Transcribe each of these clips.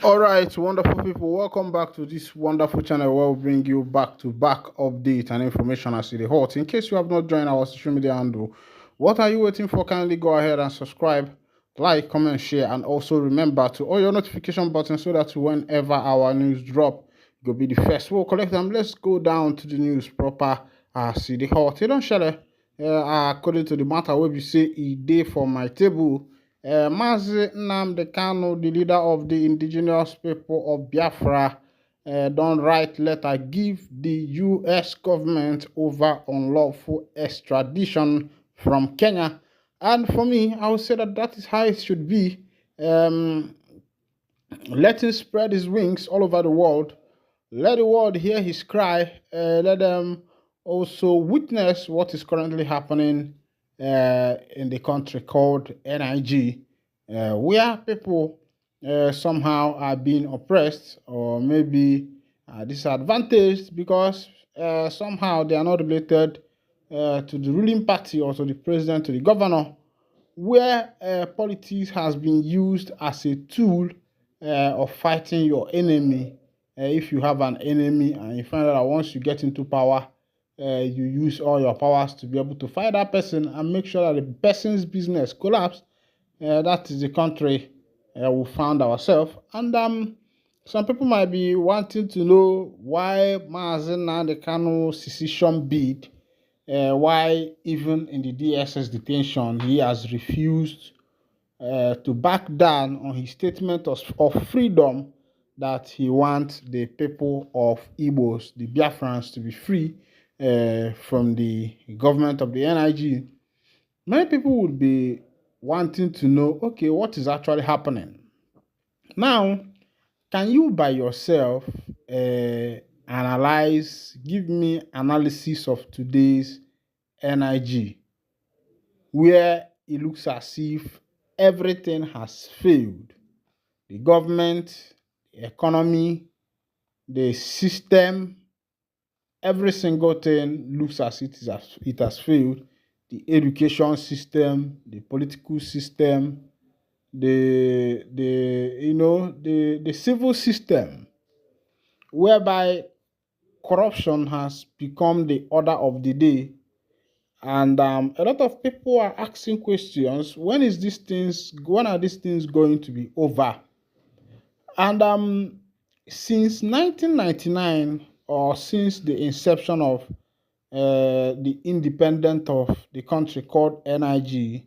All right, wonderful people, welcome back to this wonderful channel where we bring you back to back update and information as it is hot. In case you have not joined our social media handle, what are you waiting for? Kindly go ahead and subscribe, like, comment, share, and also remember to all your notification button so that whenever our news drop, you'll be the first. We'll collect them. Let's go down to the news proper as it is hot. You don't share it. According to the matter, where we say a day for my table. Mazi Nnamdi Kanu, the leader of the indigenous people of Biafra, don't write letter give the U.S. government over unlawful extradition from Kenya. And for me, I would say that that is how it should be. Um, Let him spread his wings all over the world. Let the world hear his cry. Let them also witness what is currently happening in the country called NIG, where people somehow are being oppressed or maybe disadvantaged because somehow they are not related to the ruling party or to the president, to the governor, where politics has been used as a tool of fighting your enemy. If you have an enemy and you find out that once you get into power, you use all your powers to be able to fight that person and make sure that the person's business collapse. That is the country we found ourselves. And some people might be wanting to know why Mazen Nnamdi Kanu secession bid, why even in the DSS detention he has refused to back down on his statement of freedom that he wants the people of Igbos, the Biafrans, to be free from the government of the NIG. Many people would be wanting to know, okay, what is actually happening? Now, can you by yourself give me analysis of today's NIG, where it looks as if everything has failed? The government, the economy, the system, every single thing looks as it has failed. The education system, the political system, the civil system, whereby corruption has become the order of the day. And a lot of people are asking questions: when are these things going to be over? And since 1999, or since the inception of the independent of the country called NIG,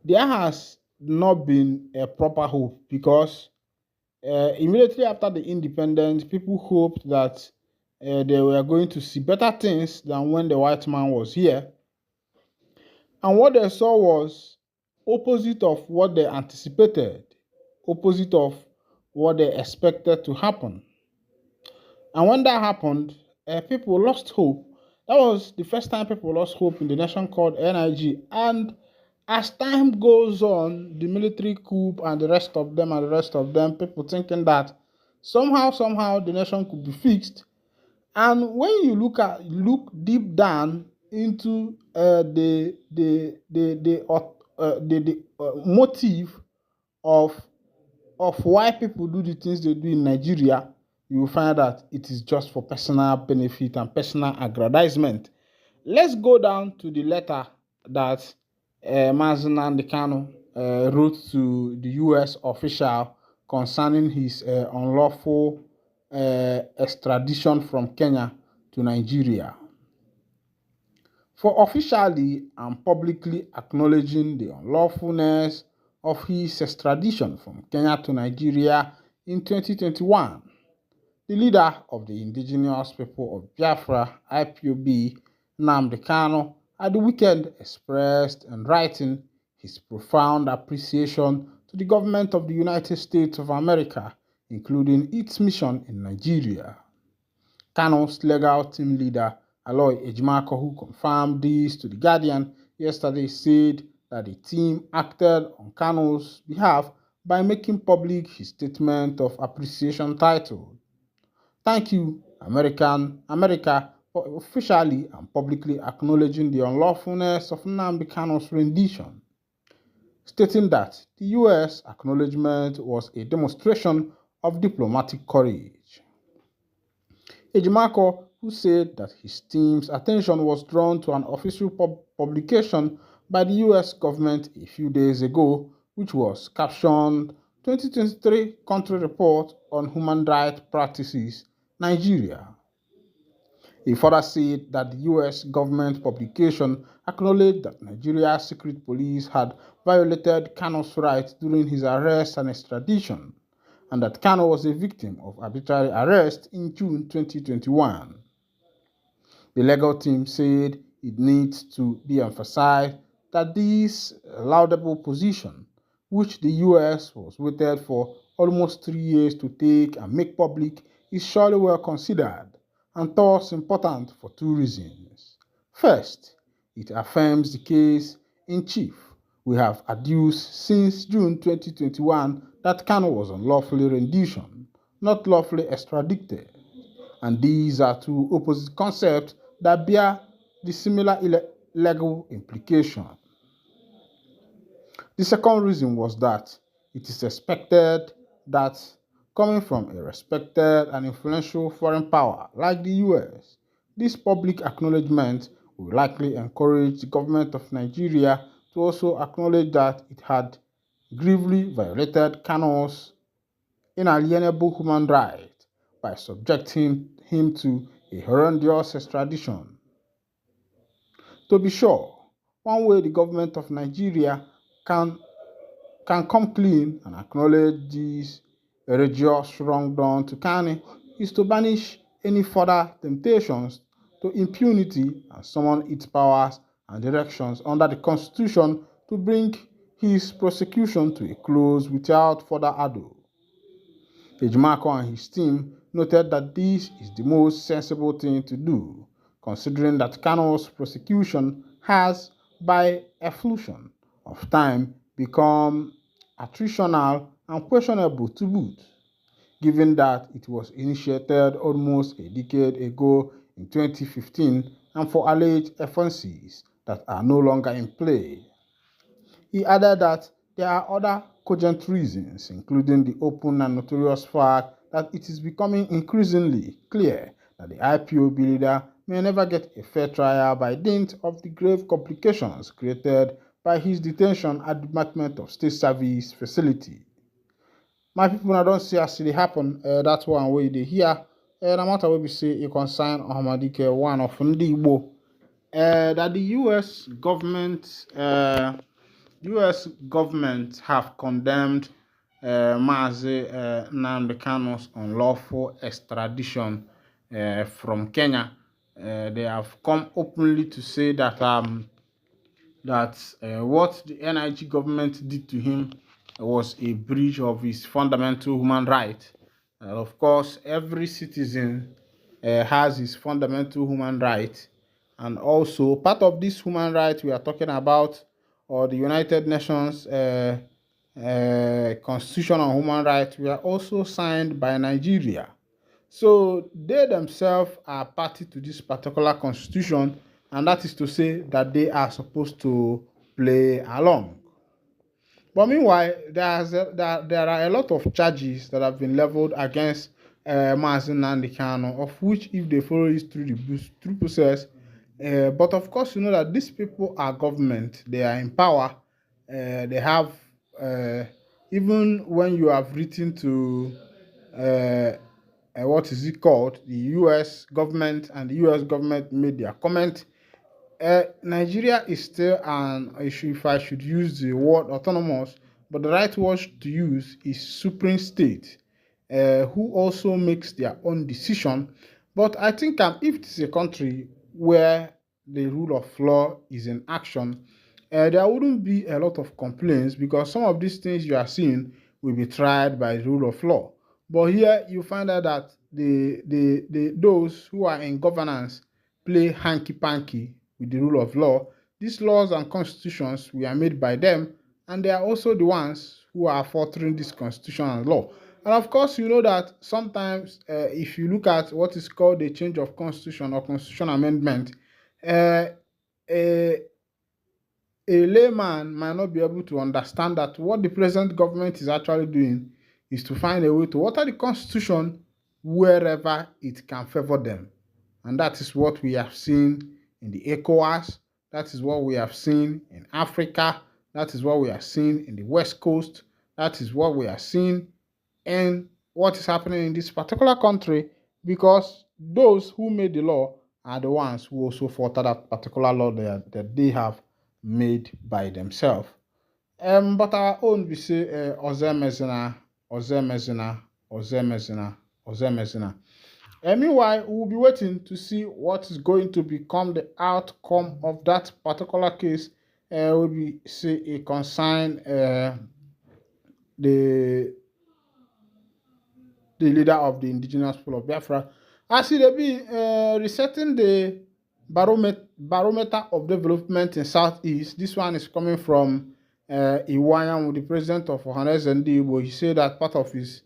there has not been a proper hope because immediately after the independence, people hoped that they were going to see better things than when the white man was here. And what they saw was opposite of what they anticipated, opposite of what they expected to happen. And when that happened, people lost hope. That was the first time people lost hope in the nation called NIG. And as time goes on, the military coup and the rest of them, people thinking that somehow, the nation could be fixed. And when you look deep down into the motive of why people do the things they do in Nigeria, you will find that it is just for personal benefit and personal aggrandizement. Let's go down to the letter that Mazen Nnamdi Kanu wrote to the U.S. official concerning his unlawful extradition from Kenya to Nigeria. For officially and publicly acknowledging the unlawfulness of his extradition from Kenya to Nigeria in 2021, the leader of the indigenous people of Biafra, IPOB, Nnamdi Kanu, at the weekend expressed in writing his profound appreciation to the government of the United States of America, including its mission in Nigeria. Kanu's legal team leader, Aloy Ejimako, who confirmed this to The Guardian yesterday, said that the team acted on Kanu's behalf by making public his statement of appreciation titled, "Thank you, America, for officially and publicly acknowledging the unlawfulness of Nnamdi Kanu's rendition," stating that the U.S. acknowledgement was a demonstration of diplomatic courage. Ejimako, who said that his team's attention was drawn to an official publication by the US government a few days ago, which was captioned 2023 Country Report on Human Rights Practices, Nigeria. He further said that the US government publication acknowledged that Nigeria's secret police had violated Kanu's rights during his arrest and extradition, and that Kanu was a victim of arbitrary arrest in June 2021. The legal team said it needs to be emphasized that this laudable position, which the US was waited for almost 3 years to take and make public, is surely well considered and thus important for two reasons. First, it affirms the case in chief we have adduced since June 2021 that Kanu was unlawfully rendition, not lawfully extradited. And these are two opposite concepts that bear dissimilar legal implications. The second reason was that it is expected that, coming from a respected and influential foreign power like the US, this public acknowledgement will likely encourage the government of Nigeria to also acknowledge that it had gravely violated Kanu's inalienable human rights by subjecting him to a horrendous extradition. To be sure, one way the government of Nigeria can come clean and acknowledge this egregious wrongdone to Kanu is to banish any further temptations to impunity and summon its powers and directions under the Constitution to bring his prosecution to a close without further ado. Ejimako and his team noted that this is the most sensible thing to do, considering that Kanu's prosecution has, by effluxion of time, become attritional and questionable to boot, given that it was initiated almost a decade ago in 2015 and for alleged offenses that are no longer in play. He added that there are other cogent reasons, including the open and notorious fact that it is becoming increasingly clear that the IPOB leader may never get a fair trial by dint of the grave complications created by his detention at the Department of State Service facility. My people now don't see as it happen. That's one way they hear. No matter what we say, you consign Ohanezendigbo, one of Ndigbo, that the U.S. government have condemned Mazi Nnamdi Kanu's unlawful extradition from Kenya. They have come openly to say that what the NIG government did to him was a breach of his fundamental human right. Of course, every citizen has his fundamental human right, and also part of this human right we are talking about, or the United Nations Constitution on Human Rights, were also signed by Nigeria. So they themselves are party to this particular constitution, and that is to say that they are supposed to play along. But meanwhile, there are a lot of charges that have been leveled against Mazi Nnamdi Kanu, of which, if they follow it through the process, but of course, you know that these people are government, they are in power, they have, even when you have written to, what is it called, the US government, and the US government made their comment, Nigeria is still an issue, if I should use the word autonomous, but the right word to use is supreme state, who also makes their own decision. But I think if it is a country where the rule of law is in action, there wouldn't be a lot of complaints, because some of these things you are seeing will be tried by the rule of law. But here you find out that those who are in governance play hanky-panky with the rule of law. These laws and constitutions were made by them, and they are also the ones who are furthering this constitution and law. And of course, you know that sometimes if you look at what is called a change of constitution or constitution amendment, a layman might not be able to understand that what the present government is actually doing is to find a way to alter the constitution wherever it can favor them. And that is what we have seen in the ECOWAS. That is what we have seen in Africa. That is what we are seeing in the West Coast. That is what we are seeing in what is happening in this particular country, because those who made the law are the ones who also further that particular law that they have made by themselves. But our own, we say, Ozemezina, Ozemezina, Ozemezina, Ozemezina. Meanwhile, we will be waiting to see what is going to become the outcome of that particular case. Will be say it concern the leader of the indigenous people of Biafra, as it be resetting the barometer of development in Southeast. This one is coming from Iwayan, the president of Ohanezendigbo. He said that part of his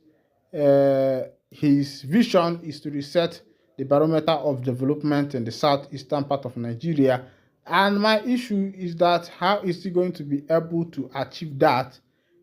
vision is to reset the barometer of development in the southeastern part of Nigeria. And my issue is that how is he going to be able to achieve that?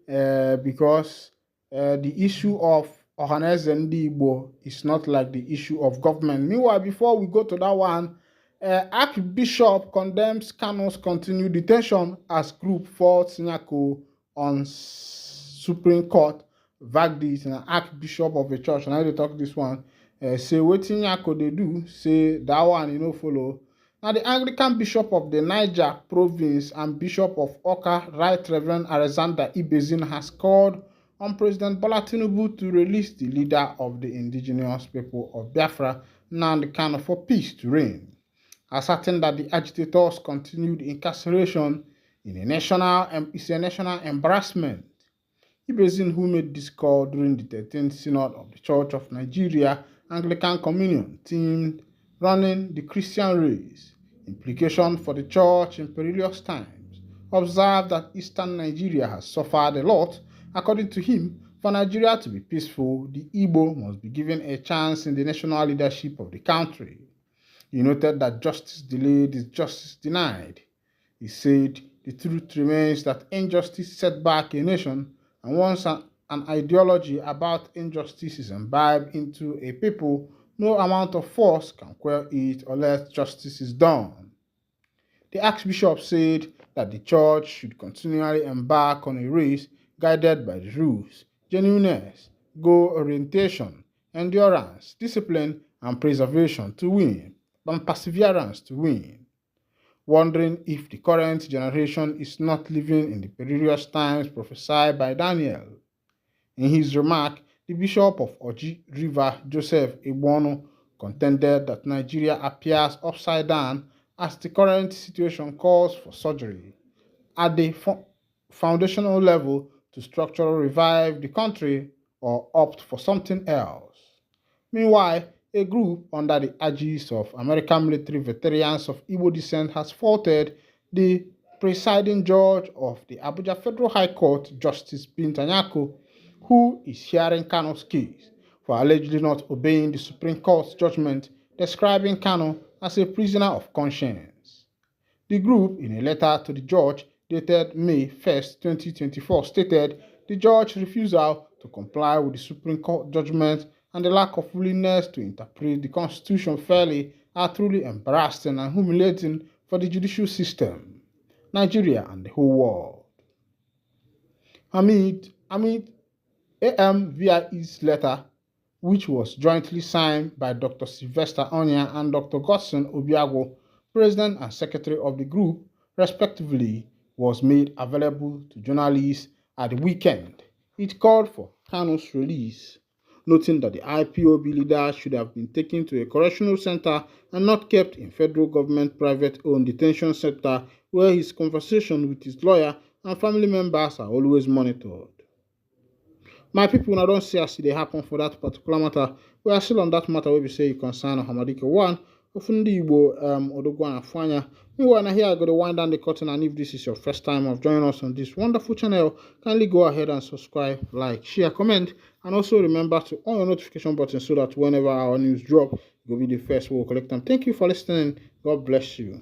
Because the issue of ohanezendigbo is not like the issue of government. Meanwhile, before we go to that one, Archbishop condemns Kanu's continued detention as group fought Nyako on Supreme Court verdict. And Archbishop of a church, and I dey talk this one, say wetin Nyako dey do, say that one follow. Now, the Anglican Bishop of the Niger Province and Bishop of Oka, Right Reverend Alexander Ibezin, has called on President Bola Tinubu to release the leader of the indigenous people of Biafra, Nnamdi Kanu, for peace to reign, asserting that the agitators' continued incarceration is a national embarrassment. Ibezin, who made this call during the 13th Synod of the Church of Nigeria Anglican Communion, themed Running the Christian Race, Implication for the Church in Perilous Times, observed that Eastern Nigeria has suffered a lot. According to him, for Nigeria to be peaceful, the Igbo must be given a chance in the national leadership of the country. He noted that justice delayed is justice denied. He said the truth remains that injustice set back a nation, and once an ideology about injustice is imbibed into a people, no amount of force can quell it unless justice is done. The Archbishop said that the Church should continually embark on a race guided by the rules, genuineness, goal orientation, endurance, discipline, and preservation to win, and perseverance to win. Wondering if the current generation is not living in the perilous times prophesied by Daniel. In his remark, the Bishop of Oji River, Joseph Egbono, contended that Nigeria appears upside down as the current situation calls for surgery at the foundational level to structurally revive the country or opt for something else. Meanwhile, a group under the aegis of American military veterans of Igbo descent has faulted the presiding judge of the Abuja Federal High Court, Justice Binta Nyako, who is hearing Kanu's case, for allegedly not obeying the Supreme Court's judgment describing Kanu as a prisoner of conscience. The group, in a letter to the judge dated May 1, 2024, stated the judge's refusal to comply with the Supreme Court judgment and the lack of willingness to interpret the Constitution fairly are truly embarrassing and humiliating for the judicial system, Nigeria, and the whole world. Amid AMVIE's letter, which was jointly signed by Dr. Sylvester Onya and Dr. Godson Obiago, President and Secretary of the group, respectively, was made available to journalists at the weekend. It called for Kanu's release, noting that the IPOB leader should have been taken to a correctional center and not kept in federal government private-owned detention center where his conversation with his lawyer and family members are always monitored. My people, now don't see as they happen for that particular matter. We are still on that matter where we say you concern Hamadika 1, Ofundi Igbo, Odogwana Fanya. Meanwhile, here I got to wind down the curtain, and if this is your first time of joining us on this wonderful channel, kindly go ahead and subscribe, like, share, comment, and also remember to on your notification button so that whenever our news drop, you'll be the first we'll collect them. Thank you for listening. God bless you.